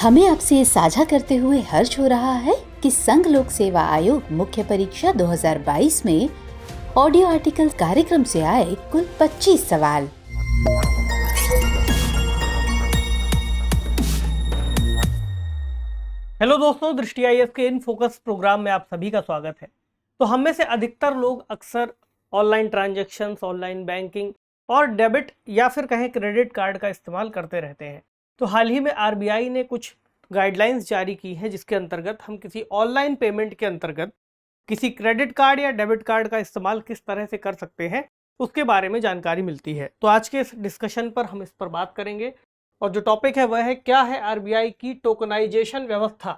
हमें आपसे ये साझा करते हुए हर्ष हो रहा है कि संघ लोक सेवा आयोग मुख्य परीक्षा 2022 में ऑडियो आर्टिकल कार्यक्रम से आए कुल 25 सवाल। हेलो दोस्तों, दृष्टि आईएएस के इन फोकस प्रोग्राम में आप सभी का स्वागत है। तो हम में से अधिकतर लोग अक्सर ऑनलाइन ट्रांजैक्शंस, ऑनलाइन बैंकिंग और डेबिट या फिर कहें क्रेडिट कार्ड का इस्तेमाल करते रहते हैं। तो हाल ही में आरबीआई ने कुछ गाइडलाइंस जारी की है जिसके अंतर्गत हम किसी ऑनलाइन पेमेंट के अंतर्गत किसी क्रेडिट कार्ड या डेबिट कार्ड का इस्तेमाल किस तरह से कर सकते हैं उसके बारे में जानकारी मिलती है। तो आज के इस डिस्कशन पर हम इस पर बात करेंगे और जो टॉपिक है वह है क्या है आरबीआई की टोकनाइजेशन व्यवस्था।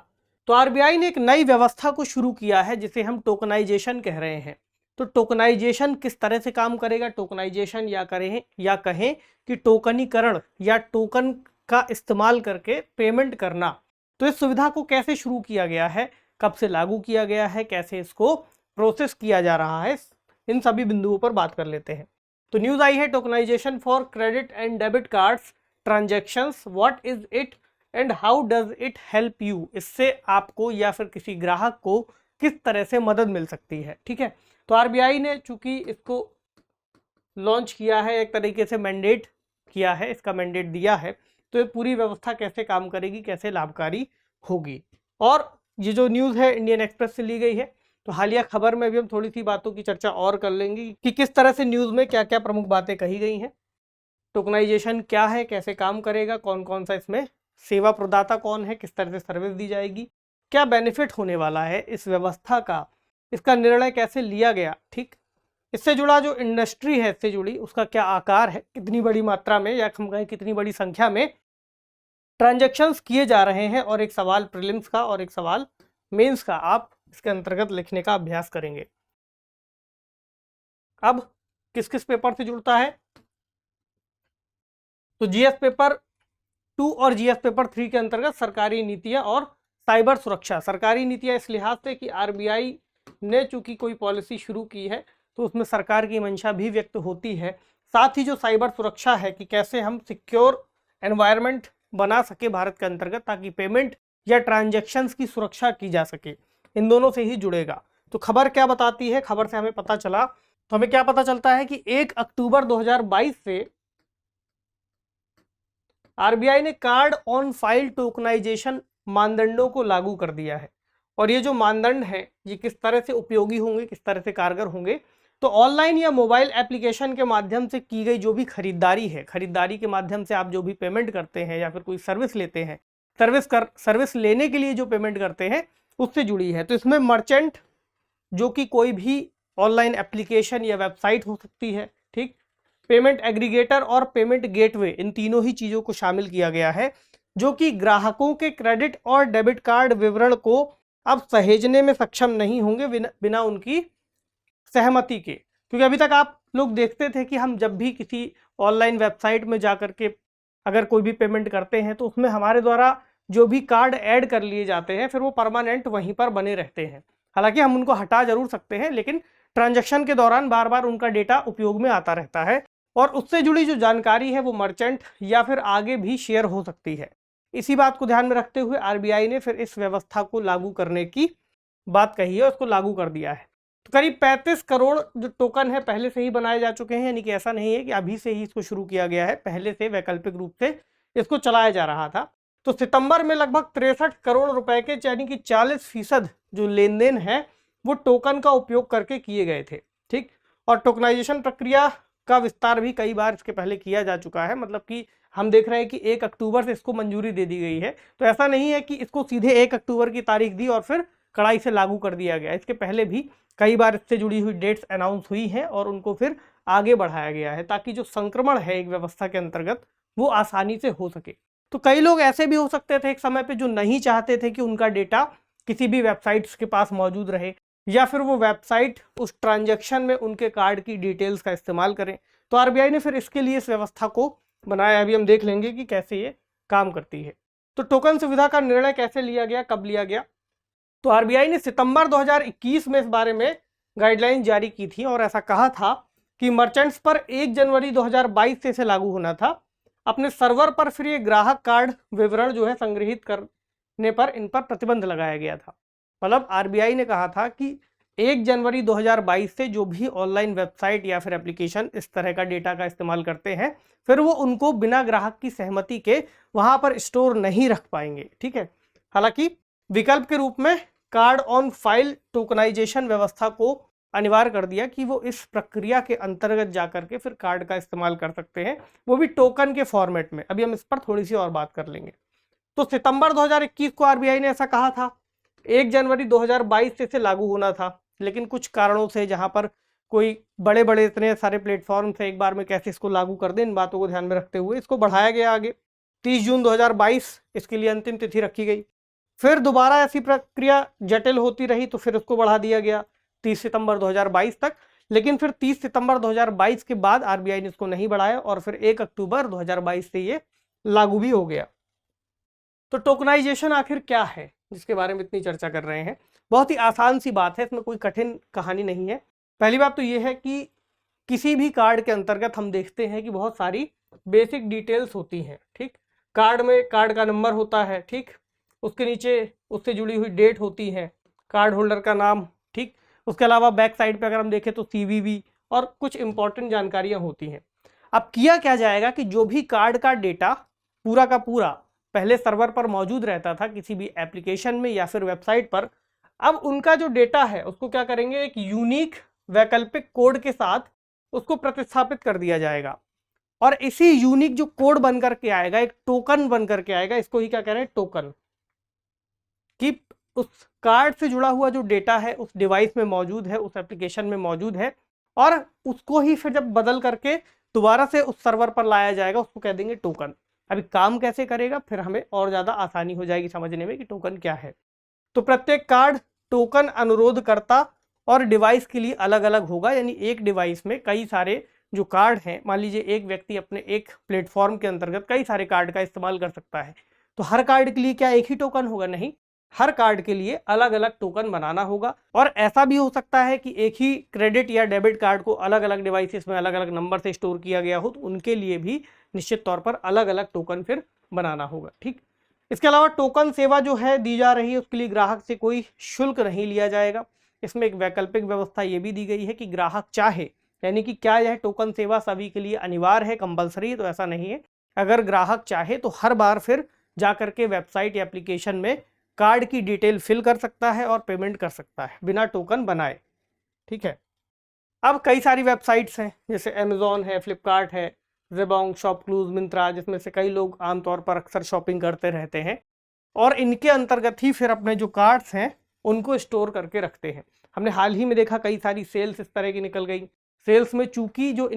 तो आरबीआई ने एक नई व्यवस्था को शुरू किया है जिसे हम टोकनाइजेशन कह रहे हैं। तो टोकनाइजेशन किस तरह से काम करेगा? टोकनाइजेशन या कहें कि टोकनीकरण या टोकन का इस्तेमाल करके पेमेंट करना। तो इस सुविधा को कैसे शुरू किया गया है, कब से लागू किया गया है, कैसे इसको प्रोसेस किया जा रहा है, इन सभी बिंदुओं पर बात कर लेते हैं। तो न्यूज़ आई है tokenization for credit and debit cards transactions, what is it and how does it help you. इससे आपको या फिर किसी ग्राहक को किस तरह से मदद मिल सकती है। ठीक है, तो आरबीआई ने चूंकि इसको लॉन्च किया है, एक तरीके से मैंडेट किया है, इसका मैंडेट दिया है, तो ये पूरी व्यवस्था कैसे काम करेगी, कैसे लाभकारी होगी। और ये जो न्यूज़ है इंडियन एक्सप्रेस से ली गई है। तो हालिया खबर में भी हम थोड़ी सी बातों की चर्चा और कर लेंगे कि किस तरह से न्यूज़ में क्या क्या प्रमुख बातें कही गई हैं, टोकनाइजेशन क्या है, कैसे काम करेगा, कौन कौन सा इसमें सेवा प्रदाता कौन है, किस तरह से सर्विस दी जाएगी, क्या बेनिफिट होने वाला है इस व्यवस्था का, इसका निर्णय कैसे लिया गया। ठीक, इससे जुड़ा जो इंडस्ट्री है, इससे जुड़ी उसका क्या आकार है, कितनी बड़ी मात्रा में या हम कहें कितनी बड़ी संख्या में ट्रांजैक्शंस किए जा रहे हैं, और एक सवाल प्रीलिम्स का और एक सवाल मेंस का आप इसके अंतर्गत लिखने का अभ्यास करेंगे। अब किस किस पेपर से जुड़ता है? तो जीएस पेपर 2 और जीएस पेपर 3 के अंतर्गत सरकारी नीतियां और साइबर सुरक्षा। सरकारी नीतियां इस लिहाज से कि आरबीआई ने चूंकि कोई पॉलिसी शुरू की है तो उसमें सरकार की मंशा भी व्यक्त होती है। साथ ही जो साइबर सुरक्षा है कि कैसे हम सिक्योर एनवायरनमेंट बना सके भारत के अंतर्गत ताकि पेमेंट या ट्रांजैक्शंस की सुरक्षा की जा सके, इन दोनों से ही जुड़ेगा। तो खबर क्या बताती है? खबर से हमें पता चला, तो हमें क्या पता चलता है कि 1 अक्टूबर 2022 से आरबीआई ने कार्ड ऑन फाइल टोकनाइजेशन मानदंडों को लागू कर दिया है। और ये जो मानदंड है ये किस तरह से उपयोगी होंगे, किस तरह से कारगर होंगे? तो ऑनलाइन या मोबाइल एप्लीकेशन के माध्यम से की गई जो भी खरीदारी है, खरीदारी के माध्यम से आप जो भी पेमेंट करते हैं या फिर कोई सर्विस लेते हैं, सर्विस लेने के लिए जो पेमेंट करते हैं उससे जुड़ी है। तो इसमें मर्चेंट जो कि कोई भी ऑनलाइन एप्लीकेशन या वेबसाइट हो सकती है, ठीक, पेमेंट एग्रीगेटर और पेमेंट गेटवे, इन तीनों ही चीज़ों को शामिल किया गया है जो कि ग्राहकों के क्रेडिट और डेबिट कार्ड विवरण को अब सहेजने में सक्षम नहीं होंगे बिना उनकी सहमति के। क्योंकि अभी तक आप लोग देखते थे कि हम जब भी किसी ऑनलाइन वेबसाइट में जा करके अगर कोई भी पेमेंट करते हैं तो उसमें हमारे द्वारा जो भी कार्ड ऐड कर लिए जाते हैं फिर वो परमानेंट वहीं पर बने रहते हैं। हालांकि हम उनको हटा जरूर सकते हैं लेकिन ट्रांजैक्शन के दौरान बार बार उनका डेटा उपयोग में आता रहता है और उससे जुड़ी जो जानकारी है वो मर्चेंट या फिर आगे भी शेयर हो सकती है। इसी बात को ध्यान में रखते हुए आरबीआई ने फिर इस व्यवस्था को लागू करने की बात कही है, उसको लागू कर दिया है। तो करीब 35 करोड़ जो टोकन है पहले से ही बनाए जा चुके हैं, यानी कि ऐसा नहीं है कि अभी से ही इसको शुरू किया गया है, पहले से वैकल्पिक रूप से इसको चलाया जा रहा था। तो सितंबर में लगभग 63 करोड़ रुपए के यानी कि 40% जो लेन देन है वो टोकन का उपयोग करके किए गए थे। ठीक, और टोकनाइजेशन प्रक्रिया का विस्तार भी कई बार इसके पहले किया जा चुका है। मतलब कि हम देख रहे हैं कि 1 अक्टूबर से इसको मंजूरी दे दी गई है, तो ऐसा नहीं है कि इसको सीधे 1 अक्टूबर की तारीख दी और फिर कड़ाई से लागू कर दिया गया। इसके पहले भी कई बार इससे जुड़ी हुई डेट्स अनाउंस हुई हैं और उनको फिर आगे बढ़ाया गया है ताकि जो संक्रमण है एक व्यवस्था के अंतर्गत वो आसानी से हो सके। तो कई लोग ऐसे भी हो सकते थे एक समय पे जो नहीं चाहते थे कि उनका डेटा किसी भी वेबसाइट्स के पास मौजूद रहे या फिर वो वेबसाइट उस ट्रांजैक्शन में उनके कार्ड की डिटेल्स का इस्तेमाल करें। तो आरबीआई ने फिर इसके लिए इस व्यवस्था को बनाया। अभी हम देख लेंगे कि कैसे ये काम करती है। तो टोकन सुविधा का निर्णय कैसे लिया गया, कब लिया गया? तो आरबीआई ने सितंबर 2021 में इस बारे में गाइडलाइन जारी की थी और ऐसा कहा था कि मर्चेंट्स पर 1 जनवरी 2022 से इसे लागू होना था अपने सर्वर पर फिर ये ग्राहक कार्ड विवरण जो है संग्रहित करने पर इन पर प्रतिबंध लगाया गया था। मतलब आरबीआई ने कहा था कि 1 जनवरी 2022 से जो भी ऑनलाइन वेबसाइट या फिर एप्लीकेशन इस तरह का डेटा का इस्तेमाल करते हैं, फिर वो उनको बिना ग्राहक की सहमति के वहां पर स्टोर नहीं रख पाएंगे। ठीक है। हालांकि विकल्प के रूप में कार्ड ऑन फाइल टोकनाइजेशन व्यवस्था को अनिवार्य कर दिया कि वो इस प्रक्रिया के अंतर्गत जाकर के फिर कार्ड का इस्तेमाल कर सकते हैं, वो भी टोकन के फॉर्मेट में। अभी हम इस पर थोड़ी सी और बात कर लेंगे। तो सितंबर 2021 को आरबीआई ने ऐसा कहा था, 1 जनवरी 2022 से इसे लागू होना था, लेकिन कुछ कारणों से जहां पर कोई बड़े बड़े इतने सारे प्लेटफॉर्म से एक बार में कैसे इसको लागू कर दें, इन बातों को ध्यान में रखते हुए इसको बढ़ाया गया आगे। 30 जून 2022 इसके लिए अंतिम तिथि रखी गई। फिर दोबारा ऐसी प्रक्रिया जटिल होती रही तो फिर उसको बढ़ा दिया गया 30 सितंबर 2022 तक। लेकिन फिर 30 सितंबर 2022 के बाद आरबीआई ने इसको नहीं बढ़ाया और फिर 1 अक्टूबर 2022 से ये लागू भी हो गया। तो टोकनाइजेशन आखिर क्या है, जिसके बारे में इतनी चर्चा कर रहे हैं? बहुत ही आसान सी बात है, इसमें कोई कठिन कहानी नहीं है। पहली बात तो ये है कि किसी भी कार्ड के अंतर्गत हम देखते हैं कि बहुत सारी बेसिक डिटेल्स होती हैं। ठीक, कार्ड में कार्ड का नंबर होता है, ठीक, उसके नीचे उससे जुड़ी हुई डेट होती है, कार्ड होल्डर का नाम, ठीक, उसके अलावा बैक साइड पे अगर हम देखें तो सीवीवी और कुछ इंपॉर्टेंट जानकारियां होती हैं। अब किया क्या जाएगा कि जो भी कार्ड का डेटा पूरा का पूरा पहले सर्वर पर मौजूद रहता था किसी भी एप्लीकेशन में या फिर वेबसाइट पर, अब उनका जो डेटा है उसको क्या करेंगे, एक यूनिक वैकल्पिक कोड के साथ उसको प्रतिस्थापित कर दिया जाएगा। और इसी यूनिक जो कोड बन करके आएगा, एक टोकन बन करके आएगा, इसको ही क्या कह रहे हैं, टोकन, कि उस कार्ड से जुड़ा हुआ जो डेटा है उस डिवाइस में मौजूद है, उस एप्लीकेशन में मौजूद है, और उसको ही फिर जब बदल करके दोबारा से उस सर्वर पर लाया जाएगा, उसको कह देंगे टोकन। अभी काम कैसे करेगा, फिर हमें और ज़्यादा आसानी हो जाएगी समझने में कि टोकन क्या है। तो प्रत्येक कार्ड टोकन अनुरोधकर्ता और डिवाइस के लिए अलग अलग होगा, यानी एक डिवाइस में कई सारे जो कार्ड हैं, मान लीजिए एक व्यक्ति अपने एक प्लेटफॉर्म के अंतर्गत कई सारे कार्ड का इस्तेमाल कर सकता है, तो हर कार्ड के लिए क्या एक ही टोकन होगा? नहीं, हर कार्ड के लिए अलग अलग टोकन बनाना होगा। और ऐसा भी हो सकता है कि एक ही क्रेडिट या डेबिट कार्ड को अलग अलग डिवाइसेस में अलग अलग नंबर से स्टोर किया गया हो, तो उनके लिए भी निश्चित तौर पर अलग अलग टोकन फिर बनाना होगा। ठीक, इसके अलावा टोकन सेवा जो है दी जा रही है उसके लिए ग्राहक से कोई शुल्क नहीं लिया जाएगा। इसमें एक वैकल्पिक व्यवस्था ये भी दी गई है कि ग्राहक चाहे, यानी कि क्या यह टोकन सेवा सभी के लिए अनिवार्य है, कंपलसरी? तो ऐसा नहीं है। अगर ग्राहक चाहे तो हर बार फिर जाकर के वेबसाइट या एप्लीकेशन में कार्ड की डिटेल फिल कर सकता है और पेमेंट कर सकता है बिना टोकन बनाए। ठीक है। अब कई सारी वेबसाइट्स हैं, जैसे अमेजॉन है, फ्लिपकार्ट है, जेबोंग, शॉपक्लूज, मिंत्रा, जिसमें से कई लोग आमतौर पर अक्सर शॉपिंग करते रहते हैं, और इनके अंतर्गत ही फिर अपने जो कार्ड्स हैं उनको स्टोर करके रखते हैं। हमने हाल ही में देखा कई सारी सेल्स इस तरह की निकल गई। सेल्स में चूंकि जो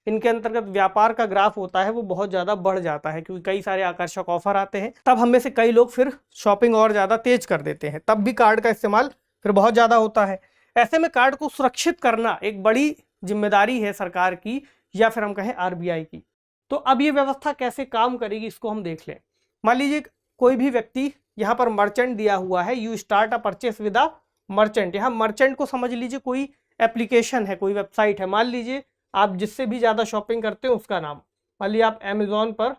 इनके अंतर्गत व्यापार का ग्राफ होता है वो बहुत ज़्यादा बढ़ जाता है, क्योंकि कई सारे आकर्षक ऑफर आते हैं, तब हम में से कई लोग फिर शॉपिंग और ज़्यादा तेज कर देते हैं, तब भी कार्ड का इस्तेमाल फिर बहुत ज़्यादा होता है। ऐसे में कार्ड को सुरक्षित करना एक बड़ी जिम्मेदारी है सरकार की, या फिर हम कहें आरबीआई की। तो अब ये व्यवस्था कैसे काम करेगी इसको हम देख लें। मान लीजिए कोई भी व्यक्ति, यहाँ पर मर्चेंट दिया हुआ है, you start a purchase with a merchant. यहाँ मर्चेंट को समझ लीजिए कोई एप्लीकेशन है, कोई वेबसाइट है, मान लीजिए आप जिससे भी ज़्यादा शॉपिंग करते हो उसका नाम, मान लीजिए आप अमेजॉन पर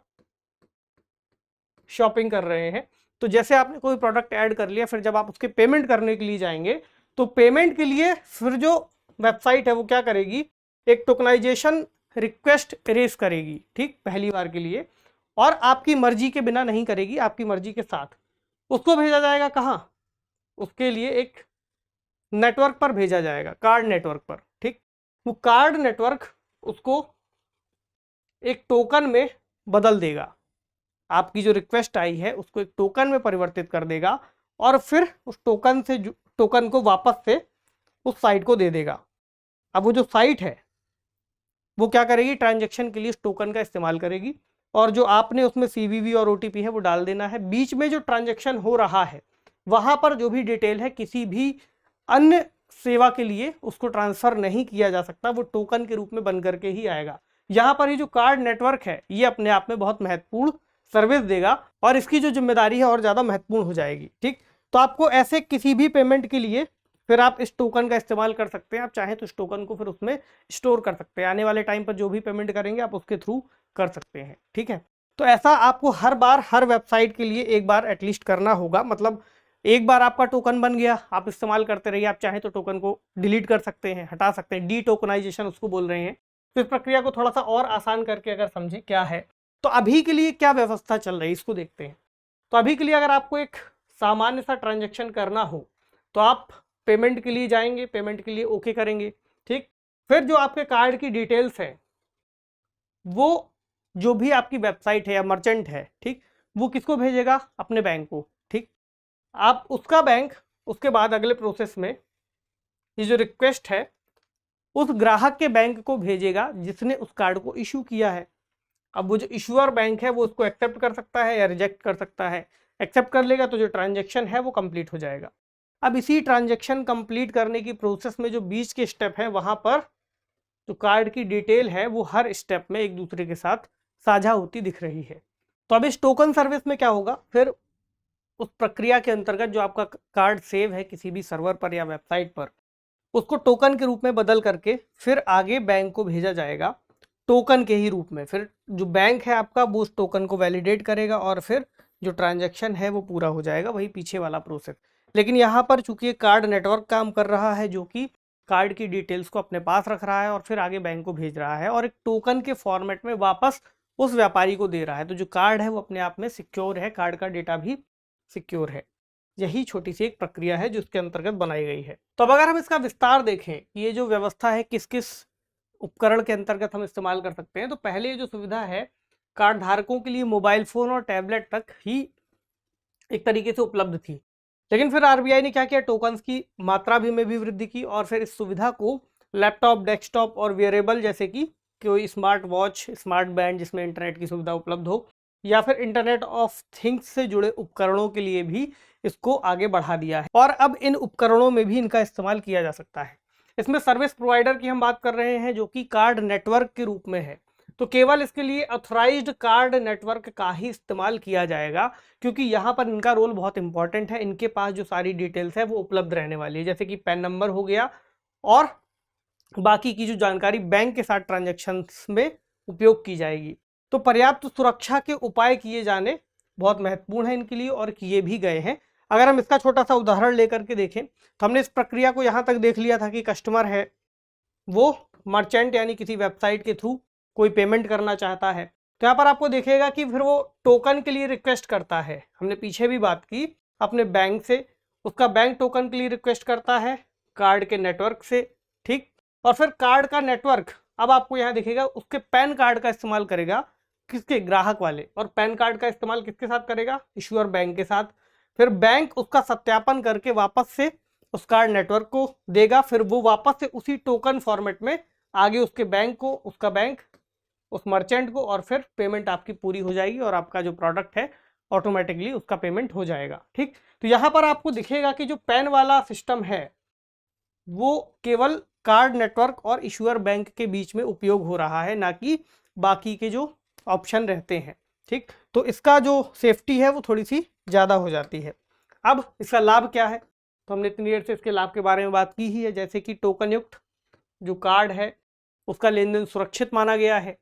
शॉपिंग कर रहे हैं, तो जैसे आपने कोई प्रोडक्ट ऐड कर लिया, फिर जब आप उसके पेमेंट करने के लिए जाएंगे तो पेमेंट के लिए फिर जो वेबसाइट है वो क्या करेगी, एक टोकनाइजेशन रिक्वेस्ट रेज करेगी। ठीक, पहली बार के लिए, और आपकी मर्जी के बिना नहीं करेगी, आपकी मर्जी के साथ। उसको भेजा जाएगा कहाँ? उसके लिए एक नेटवर्क पर भेजा जाएगा, कार्ड नेटवर्क पर। ठीक, वो कार्ड नेटवर्क उसको एक टोकन में बदल देगा, आपकी जो रिक्वेस्ट आई है उसको एक टोकन में परिवर्तित कर देगा, और फिर उस टोकन को वापस से उस साइट को दे देगा। अब वो जो साइट है वो क्या करेगी, ट्रांजैक्शन के लिए उस टोकन का इस्तेमाल करेगी, और जो आपने उसमें सीवीवी और ओटीपी है वो डाल देना है। बीच में जो ट्रांजैक्शन हो रहा है वहां पर जो भी डिटेल है किसी भी अन्य सेवा के लिए उसको ट्रांसफर नहीं किया जा सकता, वो टोकन के रूप में बन करके ही आएगा। यहाँ पर ये जो कार्ड नेटवर्क है ये अपने आप में बहुत महत्वपूर्ण सर्विस देगा, और इसकी जो जिम्मेदारी है और ज़्यादा महत्वपूर्ण हो जाएगी। ठीक, तो आपको ऐसे किसी भी पेमेंट के लिए फिर आप इस टोकन का इस्तेमाल कर सकते हैं। आप चाहें तो इस टोकन को फिर उसमें स्टोर कर सकते हैं, आने वाले टाइम पर जो भी पेमेंट करेंगे आप उसके थ्रू कर सकते हैं। ठीक है, तो ऐसा आपको हर बार हर वेबसाइट के लिए एक बार एटलीस्ट करना होगा। मतलब एक बार आपका टोकन बन गया, आप इस्तेमाल करते रहिए। आप चाहें तो टोकन को डिलीट कर सकते हैं, हटा सकते हैं, डी टोकनाइजेशन उसको बोल रहे हैं। तो इस प्रक्रिया को थोड़ा सा और आसान करके अगर समझे क्या है, तो अभी के लिए क्या व्यवस्था चल रही है इसको देखते हैं। तो अभी के लिए अगर आपको एक सामान्य सा ट्रांजैक्शन करना हो तो आप पेमेंट के लिए जाएंगे, पेमेंट के लिए ओके करेंगे। ठीक, फिर जो आपके कार्ड की डिटेल्स है वो जो भी आपकी वेबसाइट है या मर्चेंट है, ठीक, वो किसको भेजेगा? अपने बैंक को। ठीक, आप उसका बैंक उसके बाद अगले प्रोसेस में ये जो रिक्वेस्ट है उस ग्राहक के बैंक को भेजेगा जिसने उस कार्ड को इशू किया है। अब वो जो इशूअर बैंक है वो उसको एक्सेप्ट कर सकता है या रिजेक्ट कर सकता है। एक्सेप्ट कर लेगा तो जो ट्रांजैक्शन है वो कंप्लीट हो जाएगा। अब इसी ट्रांजैक्शन कंप्लीट करने की प्रोसेस में जो बीच के स्टेप है वहां पर जो कार्ड की डिटेल है वो हर स्टेप में एक दूसरे के साथ साझा होती दिख रही है। तो अब इस टोकन सर्विस में क्या होगा, फिर उस प्रक्रिया के अंतर्गत जो आपका कार्ड सेव है किसी भी सर्वर पर या वेबसाइट पर, उसको टोकन के रूप में बदल करके फिर आगे बैंक को भेजा जाएगा टोकन के ही रूप में। फिर जो बैंक है आपका वो उस टोकन को वैलिडेट करेगा और फिर जो ट्रांजैक्शन है वो पूरा हो जाएगा, वही पीछे वाला प्रोसेस। लेकिन यहाँ पर चूंकि कार्ड नेटवर्क काम कर रहा है जो कि कार्ड की डिटेल्स को अपने पास रख रहा है और फिर आगे बैंक को भेज रहा है और एक टोकन के फॉर्मेट में वापस उस व्यापारी को दे रहा है, तो जो कार्ड है वो अपने आप में सिक्योर है, कार्ड का डेटा भी सिक्योर है। यही छोटी सी एक प्रक्रिया है जो इसके अंतर्गत बनाई गई है। तो अब अगर हम इसका विस्तार देखें कि ये जो व्यवस्था है किस किस उपकरण के अंतर्गत हम इस्तेमाल कर सकते हैं, तो पहले ये जो सुविधा है कार्ड धारकों के लिए मोबाइल फोन और टैबलेट तक ही एक तरीके से उपलब्ध थी। लेकिन फिर आरबीआई ने क्या किया, टोकन्स की मात्रा में भी वृद्धि की और फिर इस सुविधा को लैपटॉप, डेस्कटॉप और वेयरेबल जैसे कि कोई स्मार्ट वॉच, स्मार्ट बैंड जिसमें इंटरनेट की सुविधा उपलब्ध हो, या फिर इंटरनेट ऑफ थिंग्स से जुड़े उपकरणों के लिए भी इसको आगे बढ़ा दिया है। और अब इन उपकरणों में भी इनका इस्तेमाल किया जा सकता है। इसमें सर्विस प्रोवाइडर की हम बात कर रहे हैं जो कि कार्ड नेटवर्क के रूप में है, तो केवल इसके लिए ऑथराइज्ड कार्ड नेटवर्क का ही इस्तेमाल किया जाएगा, क्योंकि यहाँ पर इनका रोल बहुत इंपॉर्टेंट है। इनके पास जो सारी डिटेल्स है वो उपलब्ध रहने वाली है, जैसे कि पैन नंबर हो गया और बाकी की जो जानकारी बैंक के साथ ट्रांजैक्शंस में उपयोग की जाएगी। तो पर्याप्त सुरक्षा के उपाय किए जाने बहुत महत्वपूर्ण है इनके लिए और किए भी गए हैं। अगर हम इसका छोटा सा उदाहरण लेकर के देखें तो हमने इस प्रक्रिया को यहाँ तक देख लिया था कि कस्टमर है वो मर्चेंट यानी किसी वेबसाइट के थ्रू कोई पेमेंट करना चाहता है, तो यहाँ पर आपको देखेगा कि फिर वो टोकन के लिए रिक्वेस्ट करता है। हमने पीछे भी बात की अपने बैंक से, उसका बैंक टोकन के लिए रिक्वेस्ट करता है कार्ड के नेटवर्क से। ठीक, और फिर कार्ड का नेटवर्क अब आपको यहाँ दिखेगा उसके पैन कार्ड का इस्तेमाल करेगा, किसके? ग्राहक वाले। और पैन कार्ड का इस्तेमाल किसके साथ करेगा? इश्यूअर बैंक के साथ। फिर बैंक उसका सत्यापन करके वापस से उस कार्ड नेटवर्क को देगा, फिर वो वापस से उसी टोकन फॉर्मेट में आगे उसके बैंक को, उसका बैंक उस मर्चेंट को, और फिर पेमेंट आपकी पूरी हो जाएगी और आपका जो प्रोडक्ट है ऑटोमेटिकली उसका पेमेंट हो जाएगा। ठीक, तो यहाँ पर आपको दिखेगा कि जो पैन वाला सिस्टम है वो केवल कार्ड नेटवर्क और इशूअर बैंक के बीच में उपयोग हो रहा है, ना कि बाकी के जो ऑप्शन रहते हैं। ठीक, तो इसका जो सेफ्टी है वो थोड़ी सी ज़्यादा हो जाती है। अब इसका लाभ क्या है, तो हमने इतनी देर से इसके लाभ के बारे में बात की ही है, जैसे कि टोकन युक्त जो कार्ड है उसका लेन देन सुरक्षित माना गया है।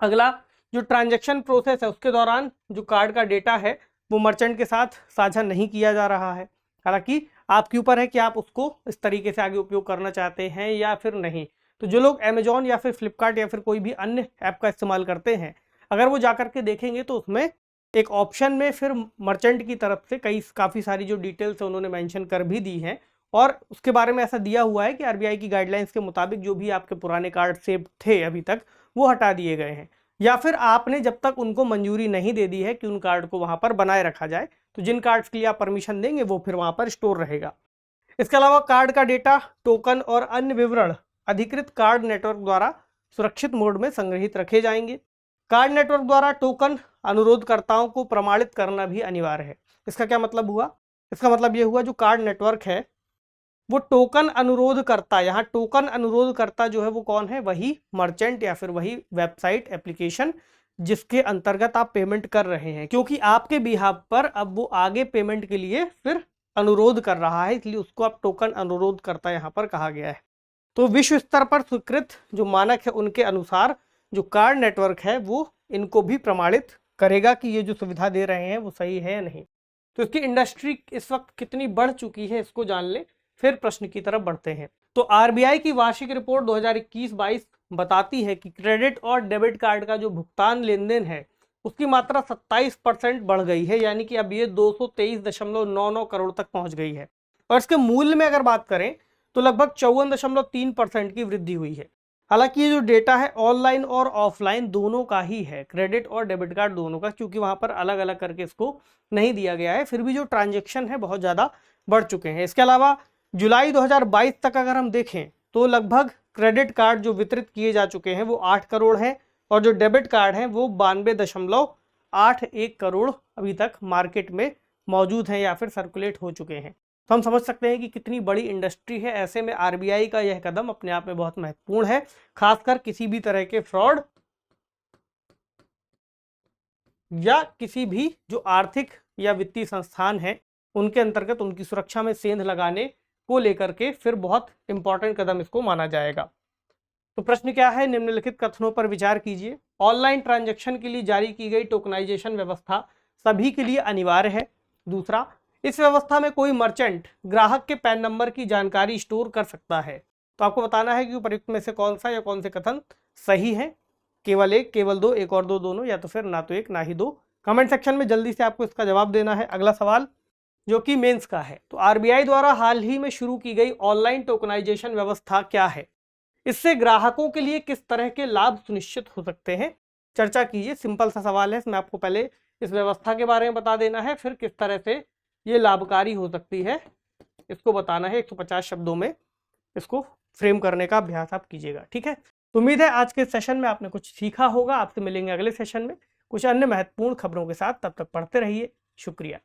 अगला जो ट्रांजैक्शन प्रोसेस है उसके दौरान जो कार्ड का डेटा है वो मर्चेंट के साथ साझा नहीं किया जा रहा है। हालांकि आपके ऊपर है कि आप उसको इस तरीके से आगे उपयोग करना चाहते हैं या फिर नहीं। तो जो लोग अमेजॉन या फिर फ्लिपकार्ट या फिर कोई भी अन्य ऐप का इस्तेमाल करते हैं, अगर वो जाकर के देखेंगे तो उसमें एक ऑप्शन में फिर मर्चेंट की तरफ से काफ़ी सारी जो डिटेल्स है उन्होंने मेंशन कर भी दी हैं, और उसके बारे में ऐसा दिया हुआ है कि आरबीआई की गाइडलाइंस के मुताबिक जो भी आपके पुराने कार्ड सेव थे अभी तक वो हटा दिए गए हैं, या फिर आपने जब तक उनको मंजूरी नहीं दे दी है कि उन कार्ड को वहाँ पर बनाए रखा जाए, तो जिन कार्ड्स के लिए आप परमिशन देंगे वो फिर वहाँ पर स्टोर रहेगा। इसके अलावा कार्ड का डेटा, टोकन और अन्य विवरण अधिकृत कार्ड नेटवर्क द्वारा सुरक्षित मोड में संग्रहित रखे जाएंगे। कार्ड नेटवर्क द्वारा टोकन अनुरोधकर्ताओं को प्रमाणित करना भी अनिवार्य है। इसका क्या मतलब हुआ? इसका मतलब ये हुआ जो कार्ड नेटवर्क है वो टोकन अनुरोधकर्ता, यहाँ टोकन अनुरोधकर्ता जो है वो कौन है? वही मर्चेंट या फिर वही वेबसाइट एप्लीकेशन जिसके अंतर्गत आप पेमेंट कर रहे हैं, क्योंकि आपके बिहाफ पर अब वो आगे पेमेंट के लिए फिर अनुरोध कर रहा है, इसलिए उसको अब टोकन अनुरोधकर्ता यहाँ पर कहा गया है। तो विश्व स्तर पर स्वीकृत जो मानक है उनके अनुसार जो कार्ड नेटवर्क है वो इनको भी प्रमाणित करेगा कि ये जो सुविधा दे रहे हैं वो सही है या नहीं। तो इसकी इंडस्ट्री इस वक्त कितनी बढ़ चुकी है इसको जान ले, फिर प्रश्न की तरफ बढ़ते हैं। तो आरबीआई की वार्षिक रिपोर्ट 2021-22 बताती है कि क्रेडिट और डेबिट कार्ड का जो भुगतान लेन देन है उसकी मात्रा 27% बढ़ गई है, यानी कि अब ये 223.99 करोड़ तक पहुंच गई है। और इसके मूल्य में अगर बात करें तो लगभग 54.3% की वृद्धि हुई है। हालांकि ये जो डेटा है ऑनलाइन और ऑफलाइन दोनों का ही है, क्रेडिट और डेबिट कार्ड दोनों का, क्योंकि वहां पर अलग अलग करके इसको नहीं दिया गया है। फिर भी जो ट्रांजैक्शन है बहुत ज़्यादा बढ़ चुके हैं। इसके अलावा जुलाई 2022 तक अगर हम देखें तो लगभग क्रेडिट कार्ड जो वितरित किए जा चुके हैं वो 8 करोड़ हैं और जो डेबिट कार्ड हैं वो 92.81 करोड़ अभी तक मार्केट में मौजूद हैं या फिर सर्कुलेट हो चुके हैं। तो हम समझ सकते हैं कि कितनी बड़ी इंडस्ट्री है। ऐसे में आरबीआई का यह कदम अपने आप में बहुत महत्वपूर्ण है, खासकर किसी भी तरह के फ्रॉड या किसी भी जो आर्थिक या वित्तीय संस्थान है उनके अंतर्गत उनकी सुरक्षा में सेंध लगाने को लेकर के फिर बहुत इंपॉर्टेंट कदम इसको माना जाएगा। तो प्रश्न क्या है, निम्नलिखित कथनों पर विचार कीजिए। ऑनलाइन ट्रांजैक्शन के लिए जारी की गई टोकनाइजेशन व्यवस्था सभी के लिए अनिवार्य है। दूसरा, इस व्यवस्था में कोई मर्चेंट ग्राहक के पैन नंबर की जानकारी स्टोर कर सकता है। तो आपको बताना है कि उपयुक्त में से कौन सा या कौन से कथन सही है। केवल एक, केवल दो, एक और दो, दोनों, या तो फिर ना तो एक ना ही दो। कमेंट सेक्शन में जल्दी से आपको इसका जवाब देना है। अगला सवाल जो कि मेंस का है, तो आरबीआई द्वारा हाल ही में शुरू की गई ऑनलाइन टोकनाइजेशन व्यवस्था क्या है, इससे ग्राहकों के लिए किस तरह के लाभ सुनिश्चित हो सकते हैं, चर्चा कीजिए। सिंपल सा सवाल है, इसमें आपको पहले इस व्यवस्था के बारे में बता देना है, फिर किस तरह से ये लाभकारी हो सकती है इसको बताना है। 150 शब्दों में इसको फ्रेम करने का अभ्यास आप कीजिएगा, ठीक है। तो उम्मीद है आज के सेशन में आपने कुछ सीखा होगा। आपसे मिलेंगे अगले सेशन में कुछ अन्य महत्वपूर्ण खबरों के साथ। तब तक पढ़ते रहिए। शुक्रिया।